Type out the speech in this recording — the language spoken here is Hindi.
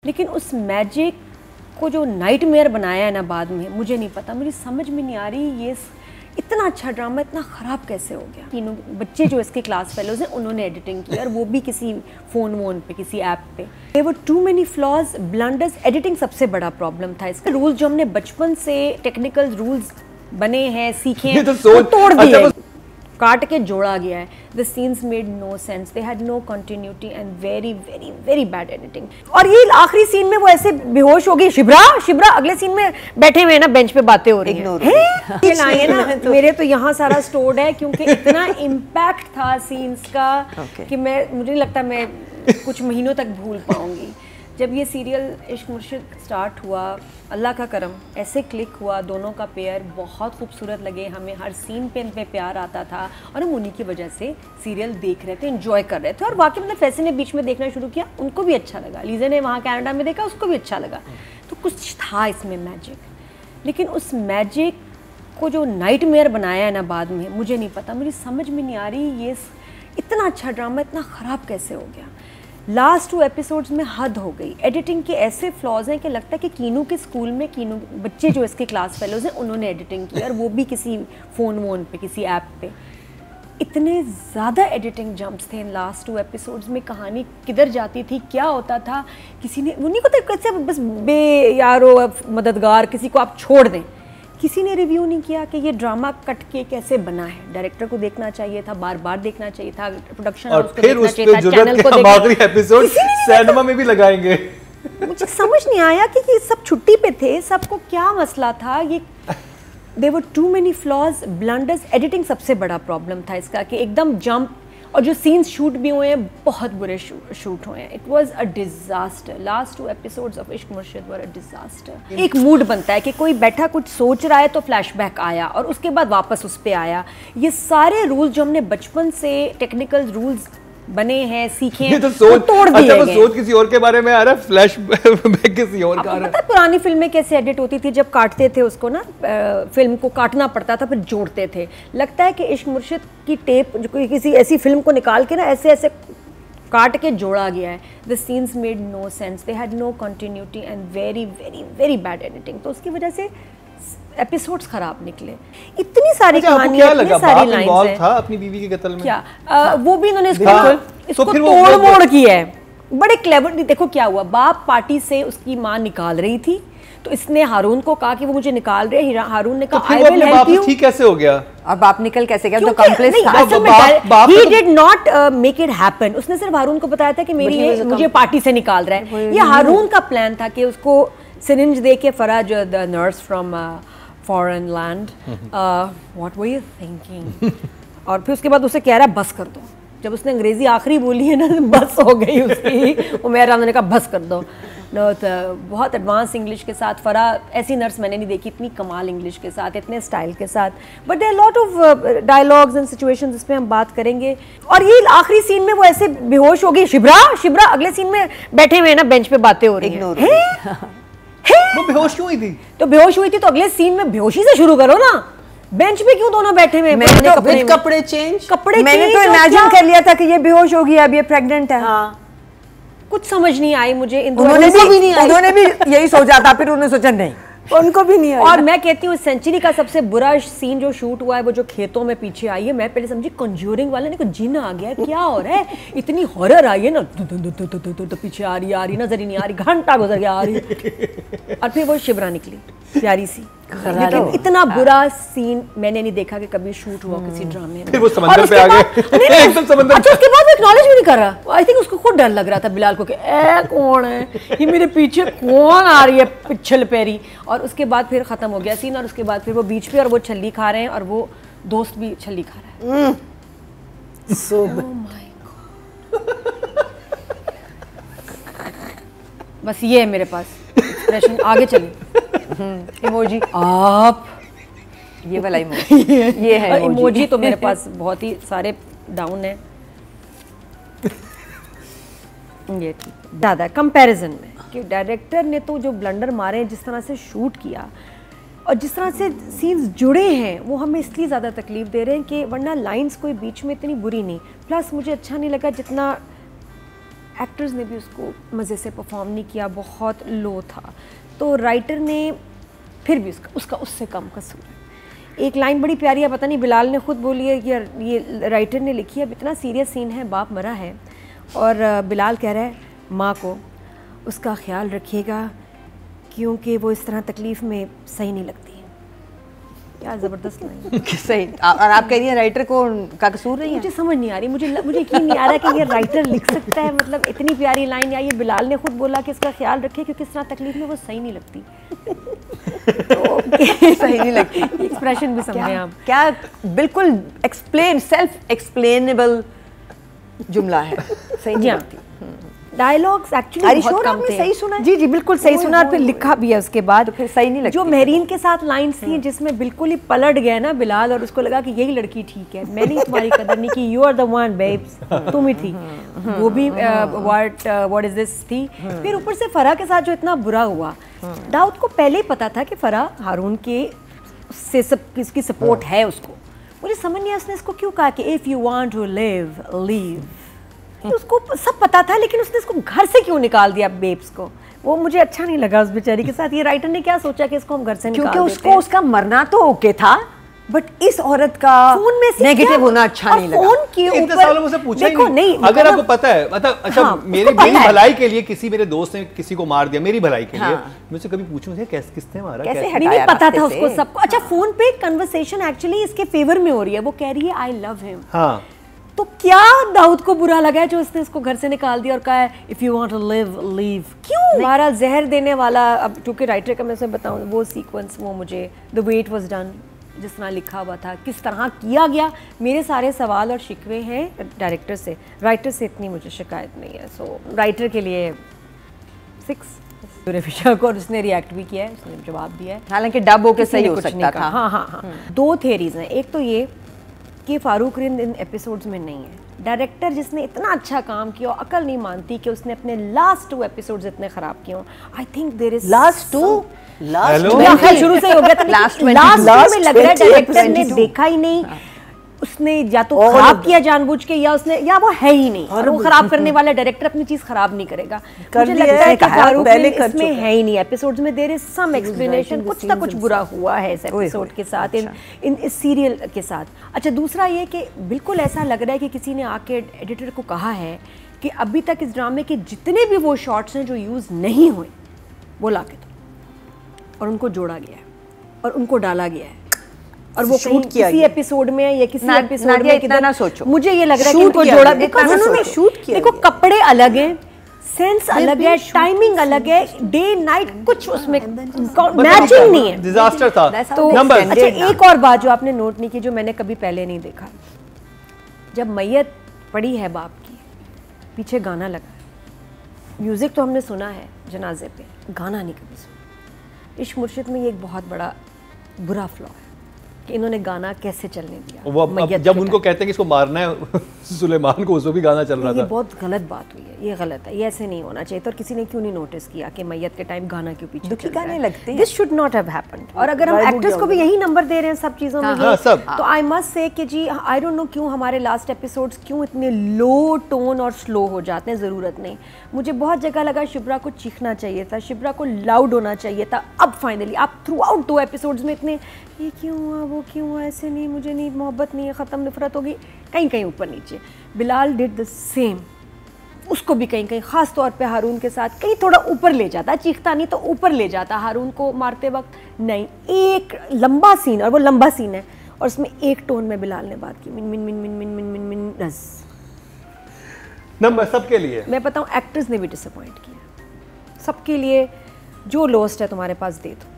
लेकिन उस मैजिक को जो नाइटमेयर बनाया है ना बाद में, मुझे नहीं पता, मुझे समझ में नहीं आ रही ये इतना अच्छा ड्रामा इतना ख़राब कैसे हो गया। तीनों बच्चे जो इसके क्लास फेलोज हैं उन्होंने एडिटिंग की और वो भी किसी फ़ोन वोन पे, किसी ऐप पे। There were too many flaws, blunders. Editing सबसे बड़ा प्रॉब्लम था इसका। रूल्स जो हमने बचपन से टेक्निकल रूल्स बने हैं, सीखे हैं, तो तोड़ दिए, काट के जोड़ा गया है। The scenes made no sense, they had no continuity and very very very bad editing. और ये आखिरी सीन में वो ऐसे बेहोश हो गई, शिब्रा शिब्रा, अगले सीन में बैठे हुए ना बेंच पे बातें हो रही हैं। ये लाए ना मेरे तो यहाँ सारा स्टोर्ड है क्योंकि इतना इम्पैक्ट था सीन्स का कि मुझे नहीं लगता मैं कुछ महीनों तक भूल पाऊंगी। जब ये सीरियल इश्क मुर्शिद स्टार्ट हुआ, अल्लाह का करम ऐसे क्लिक हुआ, दोनों का पेयर बहुत खूबसूरत लगे हमें, हर सीन पे इन पे प्यार आता था और हम उन्हीं की वजह से सीरियल देख रहे थे, एंजॉय कर रहे थे। और वाकई मतलब फैसी ने बीच में देखना शुरू किया, उनको भी अच्छा लगा, लीजा ने वहाँ कनाडा में देखा, उसको भी अच्छा लगा। तो कुछ था इसमें मैजिक, लेकिन उस मैजिक को जो नाइटमेयर बनाया है ना बाद में, मुझे नहीं पता, मुझे समझ में नहीं आ रही ये इतना अच्छा ड्रामा इतना ख़राब कैसे हो गया। लास्ट 2 एपिसोड्स में हद हो गई। एडिटिंग के ऐसे फ्लॉज हैं कि लगता है कि कीनू के स्कूल में कीनू बच्चे जो इसके क्लास फेलोज हैं उन्होंने एडिटिंग की और वो भी किसी फ़ोन वोन पे, किसी ऐप पे। इतने ज़्यादा एडिटिंग जंप्स थे इन लास्ट 2 एपिसोड्स में। कहानी किधर जाती थी, क्या होता था, किसी ने वो नहीं पता कैसे बस बे यारो मददगार किसी को आप छोड़ दें। किसी ने रिव्यू नहीं किया कि ये ड्रामा कट के कैसे बना है। डायरेक्टर को देखना चाहिए था, बार बार देखना चाहिए था, प्रोडक्शन हाउस को देखना चाहिए था, चैनल को देखना। आखिरी एपिसोड सिनेमा में भी लगाएंगे। मुझे समझ नहीं आया कि ये सब छुट्टी पे थे, सबको क्या मसला था। ये there were too many flaws, blunders. Editing सबसे बड़ा प्रॉब्लम था इसका कि एकदम जंप, और जो सीन्स शूट भी हुए हैं बहुत बुरे शूट हुए हैं। It was a disaster. Last 2 episodes of इश्क मुर्शिद वर अ डिजास्टर। एक मूड बनता है कि कोई बैठा कुछ सोच रहा है तो फ्लैशबैक आया और उसके बाद वापस उस पे आया। ये सारे रूल्स जो हमने बचपन से टेक्निकल रूल्स बने हैं, सीखे हैं, तो तोड़ दिए गए। सोच किसी और के बारे में आ रहा है, फ्लैशबैक किसी और का आ रहा है। पता है पुरानी फिल्में कैसे एडिट होती थी, जब काटते थे उसको ना, फिल्म को काटना पड़ता था फिर जोड़ते थे। लगता है कि इश्क मुर्शिद की टेप जो किसी ऐसी फिल्म को निकाल के ना ऐसे ऐसे काट के जोड़ा गया है। The scenes made no sense, they had no continuity and very very very bad editing. तो उसकी वजह से एपिसोड्स खराब निकले। इतनी सारी कहानियां, इतनी सारी लाइंस हैं। था अपनी बीवी के कत्ल में क्या वो भी इन्होंने इसको तोड़ मोड़ किया है, बड़े क्लेवर। देखो क्या हुआ, बाप पार्टी से उसकी माँ निकाल रही थी तो इसने हारून को कहा कि वो मुझे निकाल रहे हैं। हारून ने कहा आई विल हेल्प यू। ठीक कैसे हो गया? अब बाप निकल कैसे गया? तो complex he did not make it happen. उसने सिर्फ हारून को बताया था कि मुझे पार्टी से निकाल रहा है। ये हारून का प्लान था कि उसको सिरिंज दे के Faraz the nurse from foreign land, what were you thinking. और फिर उसके बाद उसे कह रहा है बस कर दो। जब उसने अंग्रेजी आखिरी बोली है ना, बस हो गई उसकी। उमेर ने कहा बस कर दो। बहुत एडवांस इंग्लिश के साथ फरा, ऐसी नर्स मैंने नहीं देखी इतनी कमाल इंग्लिश के साथ, इतने स्टाइल के साथ। But there lot of dialogues and situations, इस पे हम बात करेंगे। और ये आखिरी सीन में वो ऐसे बेहोश हो गई, शिब्रा शिब्रा, अगले सीन में बैठे हुए ना बेंच पे बातें हो रही हैं। वो बेहोश क्यों हुई थी? तो बेहोश हुई थी तो अगले सीन में बेहोशी से शुरू करो ना। बेंच पे क्यों दोनों बैठे हुए? मैंने तो कपड़े चेंज, मैंने तो इमेजिन कर लिया था कि ये बेहोश होगी, अब ये प्रेग्नेंट है। हाँ। कुछ समझ नहीं आई मुझे। उन्होंने भी यही सोचा था, फिर उन्होंने सोचा नहीं, उनको भी नहीं आई। और मैं कहती हूँ सेंचुरी का सबसे बुरा सीन जो शूट हुआ है वो जो खेतों में पीछे आई है, मैं पहले समझी कंज्यूरिंग वाले ने को जिन आ गया है, क्या हो रहा है, इतनी हॉरर आई है ना, तो पीछे आ रही नजर ही नहीं आ रही, घंटा गुजर गया आ रही। और फिर वो शिब्रा निकली प्यारी सी। लेकिन इतना बुरा सीन मैंने नहीं देखा कि कभी शूट हुआ किसी ड्रामे में। फिर वो समंदर पे आ गए एकदम समंदर। अच्छा उसके बाद एक्नॉलेज भी नहीं कर रहा। आई थिंक उसको खुद डर लग रहा था बिलाल को कि ए कौन है ये, मेरे पीछे कौन आ रही है पिछल पैरी। और उसके बाद फिर खत्म हो गया सीन। और उसके बाद फिर वो बीच पे और वो छल्ली खा रहे हैं और वो दोस्त भी छल्ली खा रहा है। बस ये है मेरे पास एक्सप्रेशन। आगे चलिए। इमोजी आप, ये वाला इमोजी, ये है इमोजी। तो मेरे पास बहुत ही सारे डाउन है। ये ठीक ज़्यादा कंपैरिजन में कि डायरेक्टर ने तो जो ब्लंडर मारे, जिस तरह से शूट किया और जिस तरह से सीन्स जुड़े हैं, वो हमें इसलिए ज़्यादा तकलीफ दे रहे हैं कि वरना लाइंस कोई बीच में इतनी बुरी नहीं। प्लस मुझे अच्छा नहीं लगा जितना एक्टर्स ने भी उसको मज़े से परफॉर्म नहीं किया, बहुत लो था। तो राइटर ने फिर भी उसका उससे कम कसूर है। एक लाइन बड़ी प्यारी है, पता नहीं बिलाल ने खुद बोली है कि ये राइटर ने लिखी है, इतना सीरियस सीन है, बाप मरा है और बिलाल कह रहा है माँ को उसका ख्याल रखिएगा क्योंकि वो इस तरह तकलीफ़ में सही नहीं लगती। क्या ज़बरदस्त लाइन। सही। और आप कह रही हैं राइटर को का कसूर नहीं है? मुझे समझ नहीं आ रही, मुझे यकीन नहीं आ रहा कि ये राइटर लिख सकता है, मतलब इतनी प्यारी लाइन। या ये बिलाल ने खुद बोला कि इसका ख्याल रखे क्योंकि इस तरह तकलीफ में वो सही नहीं लगती। तो सही नहीं लगती, एक्सप्रेशन भी समझे आप। क्या बिल्कुल सेल्फ एक्सप्लेनेबल जुमला है, सही नहीं लगती। डायलॉग्स एक्चुअली बहुत कम थे। सही सुना? जी बिल्कुल सही सुना और फिर लिखा भी है उसके बाद। तो फिर सही नहीं लगती। जो मेहरीन के साथ लाइन्स थी जिसमें बिल्कुल ही पलट गया ना बिलाल और उसको लगा कि यही लड़की ठीक है, मैंने तुम्हारी कदर नहीं की, you are the one babes, तुम ही थी। वो भी व्हाट इज दिस थी। फिर ऊपर से फराह के साथ जो इतना बुरा हुआ, दाऊद को पहले ही पता था कि फराह हारून के से सब किसकी सपोर्ट है उसको। मुझे समझ नहीं आया उसने इसको क्यों कहा कि if you want to live leave. उसको सब पता था लेकिन उसने इसको घर से क्यों निकाल दिया बेब्स को, वो मुझे अच्छा नहीं लगा उस बेचारी के साथ। ये राइटर ने क्या सोचा कि इसको हम घर से निकाल देते हैं। क्योंकि उसको उसका मरना तो ओके था, बट इस औरत का नेगेटिव होना अच्छा नहीं लगा। फोन के ऊपर इतने सालों मुझसे पूछा देखो, ही नहीं। अगर आपको पता है, मतलब अच्छा मेरी भलाई के लिए किसी मेरे दोस्त ने किसी को मार दिया, मेरी भलाई के लिए, मुझसे कभी पूछूं किसने मारा, कैसे नहीं पता था उसको सबको। अच्छा फोन पे कन्वर्सेशन एक्चुअली इसके फेवर में हो रही है, वो कह रही है आई लव हिम। हाँ तो क्या दाऊद को बुरा लगा है जो उसने इसको घर से निकाल दिया और कहा है if you want to live leave. क्यों हमारा जहर देने वाला, अब क्योंकि राइटर का मैं से बताऊं वो सीक्वेंस, वो मुझे the way it was done जिस तरह लिखा हुआ था, किस तरह किया गया, मेरे सारे सवाल और शिकवे हैं डायरेक्टर से, राइटर से इतनी मुझे शिकायत नहीं है। सो राइटर के लिए 6। रेफिशा को उसने रिएक्ट भी किया है, उसने जवाब दिया है, हालांकि डब होकर सही हो सकता था। हाँ। 2 थियरीज हैं। एक तो ये कि फारूक रिंद इन एपिसोड्स में नहीं है। डायरेक्टर जिसने इतना अच्छा काम किया, अकल नहीं मानती कि उसने अपने लास्ट 2 एपिसोड्स इतने खराब किए हों। I think there is last 2 शुरू से हो गया था, लास्ट में लग रहा है डायरेक्टर ने देखा ही नहीं, उसने या तो खराब किया जानबूझ के या उसने या वो है ही नहीं, और वो खराब करने वाला डायरेक्टर अपनी चीज खराब नहीं करेगा। मुझे लगता है कि फारूक इसमें है ही नहीं एपिसोड्स में, देयर इज सम एक्सप्लेनेशन, कुछ ना कुछ बुरा हुआ है इस एपिसोड के साथ, इन इस सीरियल के साथ। अच्छा दूसरा ये कि बिल्कुल ऐसा लग रहा है कि किसी ने आके एडिटर को कहा है कि अभी तक इस ड्रामे के जितने भी वो शॉट्स हैं जो यूज नहीं हुए वो ला के दो, और उन्नको जोड़ा गया है और उनको डाला गया है, और वो कहीं किसी एपिसोड में या किसी एपिसोड में इतना ना सोचो। मुझे ये लग रहा है कि उनको जोड़ा, उन्होंने शूट किया। देखो कपड़े अलग हैं, सेंस अलग है, टाइमिंग अलग है, डे नाइट कुछ उसमें मैचिंग नहीं है, डिजास्टर था। तो अच्छा एक और बात जो आपने नोट नहीं की, जो मैंने कभी पहले नहीं देखा, जब मैयत पड़ी है बाप की, पीछे गाना लगा, म्यूजिक तो हमने सुना है जनाजे पे, गाना नहीं कभी सुना। इश्क मुर्शिद में ये एक बहुत बड़ा बुरा फ्लॉ है कि इन्होंने गाना कैसे चलने दिया। वो जब उनको कहते हैं कि इसको मारना है सुलेमान को, उसको भी गाना चल रहा था। ये बहुत गलत बात हुई है, ये गलत है, ये ऐसे नहीं होना चाहिए। तो किसी ने क्यों नहीं नोटिस किया कि मैयत के टाइम गाना क्यों पीछे दुखी गाने लगते हैं। This should not have happened. और अगर हम एक्टर्स को भी यही नंबर दे रहे हैं सब चीज़ों में, तो आई मस्ट से कि जी आई डोंट नो क्यों हमारे लास्ट एपिसोड्स क्यों इतने लो टोन और स्लो हो जाते हैं, ज़रूरत नहीं। मुझे बहुत जगह लगा शिब्रा को चीखना चाहिए था, शिब्रा को लाउड होना चाहिए था। अब फाइनली आप थ्रू आउट 2 एपिसोड्स में इतने ये क्यों हुआ, वो क्यों हुआ, ऐसे नहीं, मुझे नहीं, मोहब्बत नहीं है, ख़त्म, नफरत होगी, कहीं कहीं ऊपर नीचे। बिलाल डिड द सेम, उसको भी कहीं कहीं ख़ास तौर पे हारून के साथ कहीं थोड़ा ऊपर ले जाता, चीखता नहीं तो ऊपर ले जाता हारून को मारते वक्त, नहीं, एक लंबा सीन, और वो लंबा सीन है और उसमें एक टोन में बिलाल ने बात की, मिन मिन मिन मिन मिन मिन मिन मिन रस। नंबर सबके लिए मैं बताऊँ एक्टर्स ने भी डिसअपॉइंट किया, सबके लिए जो लोस्ट है तुम्हारे पास दे दो।